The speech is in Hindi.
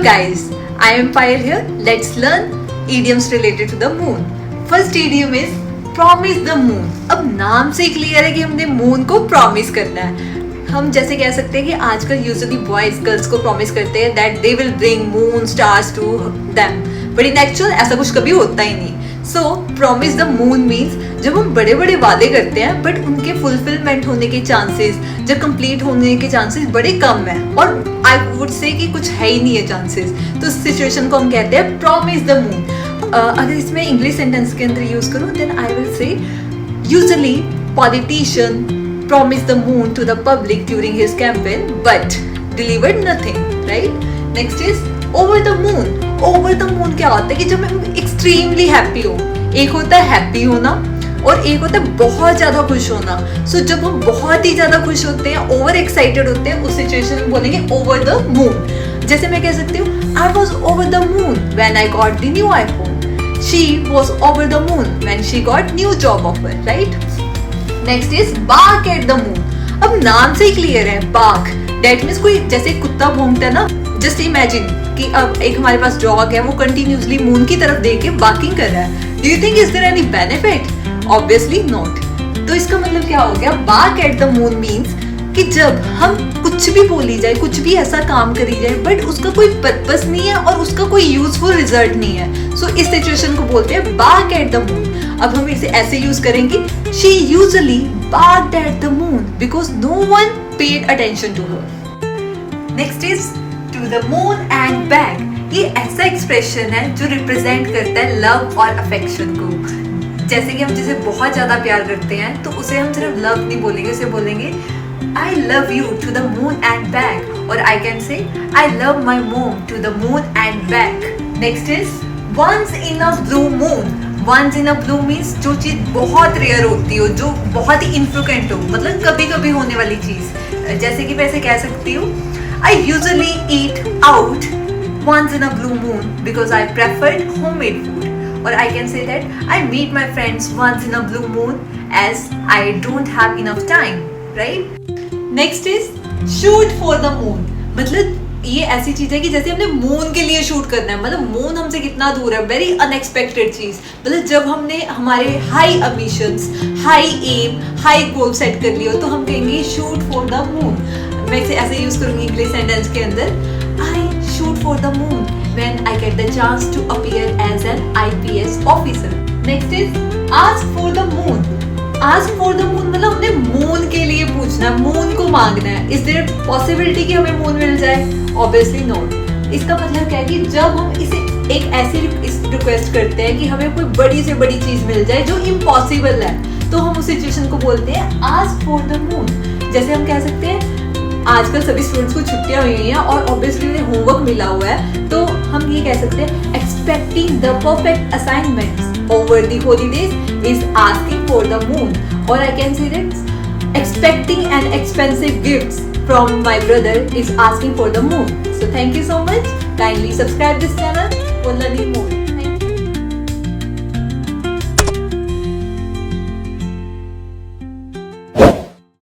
guys, I am Payal here. Let's learn idioms related to the moon. First idiom is promise the moon. अब नाम से क्लियर है कि हमने मून को प्रॉमिस करना है. हम जैसे कह सकते हैं कि आजकल यूजुअली बॉयज गर्ल्स को प्रॉमिस करते हैं that they will bring moon stars to them, but in actual ऐसा कुछ कभी होता ही नहीं. So promise the moon means जब हम बड़े बड़े वादे करते हैं बट उनके फुलफिलमेंट होने के चांसेस, जब कंप्लीट होने के चांसेस बड़े कम है, और आई वुड से कि कुछ है ही नहीं है चांसेस, तो उस सिचुएशन को हम कहते हैं प्रॉमिस द मून. अगर इसमें इंग्लिश सेंटेंस के अंदर यूज करूं then I will say usually politician promised the moon to the public during his campaign but delivered nothing, right? Next is over the moon. Over the moon क्या होता है कि जब हम extremely happy हो, एक होता है happy होना और एक होता है बहुत ज्यादा खुश होना. So जब हम बहुत ही ज्यादा खुश होते हैं, over excited होते हैं, उस सिचुएशन में बोलेंगे over the moon. जैसे मैं कह सकती हूँ I was over the moon when I got the new iPhone. She was over the moon when she got new job offer, right? Next is bark at the moon. अब नाम से ही क्लियर है, बार्क दैट मीन्स कोई जैसे कुत्ता भौंकता है ना. जस्ट इमेजिन कि अब एक हमारे पास डॉग है, वो कंटिन्यूसली मून की तरफ देख के बार्किंग कर रहा है. Do you think is there any benefit? Obviously not. तो इसका मतलब क्या हो गया? Bark at the moon means कि जब हम कुछ भी बोली जाए, कुछ भी ऐसा काम करी जाए बट उसका कोई पर्पस नहीं है और उसका कोई यूजफुल रिजल्ट नहीं है, सो इस सिचुएशन को बोलते हैं बार्क एट द मून. अब हम इसे ऐसे यूज करेंगे, she usually barked at the moon because no one paid attention to her. Next is to the moon and back. ये ऐसा एक्सप्रेशन है जो रिप्रेजेंट करता है लव और अफेक्शन को. जैसे कि हम जिसे बहुत ज्यादा प्यार करते हैं तो उसे हम सिर्फ लव नहीं बोलेंगे, उसे बोलेंगे I love you to the moon and back, or I can say I love my mom to the moon and back. Next is once in a blue moon. Once in a blue means जो चीज बहुत रेयर होती हो, जो बहुत ही इनफ्रिक्वेंट हो, मतलब कभी कभी होने वाली चीज. जैसे कि मैं ऐसे कह सकती हूँ I usually eat out once in a blue moon because I preferred homemade food. Or I can say that I meet my friends once in a blue moon as I don't have enough time, right? Next is shoot for the moon. मतलब ये ऐसी चीज है कि जैसे हमने मून के लिए शूट करना है, मतलब मून हमसे कितना दूर है, वेरी अनएक्सपेक्टेड चीज. मतलब जब हमने हमारे high ambitions, high aim, high goal set कर लिया तो हम कहेंगे शूट फॉर द मून. मैं इसे ऐसे यूज करूंगी इंग्लिश सेंटेंस के अंदर, I shoot for the moon when I get the chance to appear as an IPS officer. Next is ask for the moon. Ask for the moon मतलब हमने मून के लिए पूछना है, मून को मांगना है. इज देयर पॉसिबिलिटी कि हमें मून मिल जाए? Obviously not. इसका मतलब क्या है कि जब हम इसे एक ऐसी रिक्वेस्ट करते हैं कि हमें कोई बड़ी से बड़ी चीज मिल जाए जो इम्पॉसिबल है, तो हम उस सिचुएशन को बोलते हैं आस्क फॉर द मून. जैसे हम कह सकते हैं आजकल सभी स्टूडेंट्स को छुट्टियां हुई हैं और ऑब्वियसली उन्हें होमवर्क मिला हुआ है, तो हम ये कह सकते हैं expecting the perfect assignments over the holidays is asking for the moon. Or I can say that expecting an expensive gifts from my brother is asking for the moon. So thank you so much. Kindly subscribe this channel for learning more.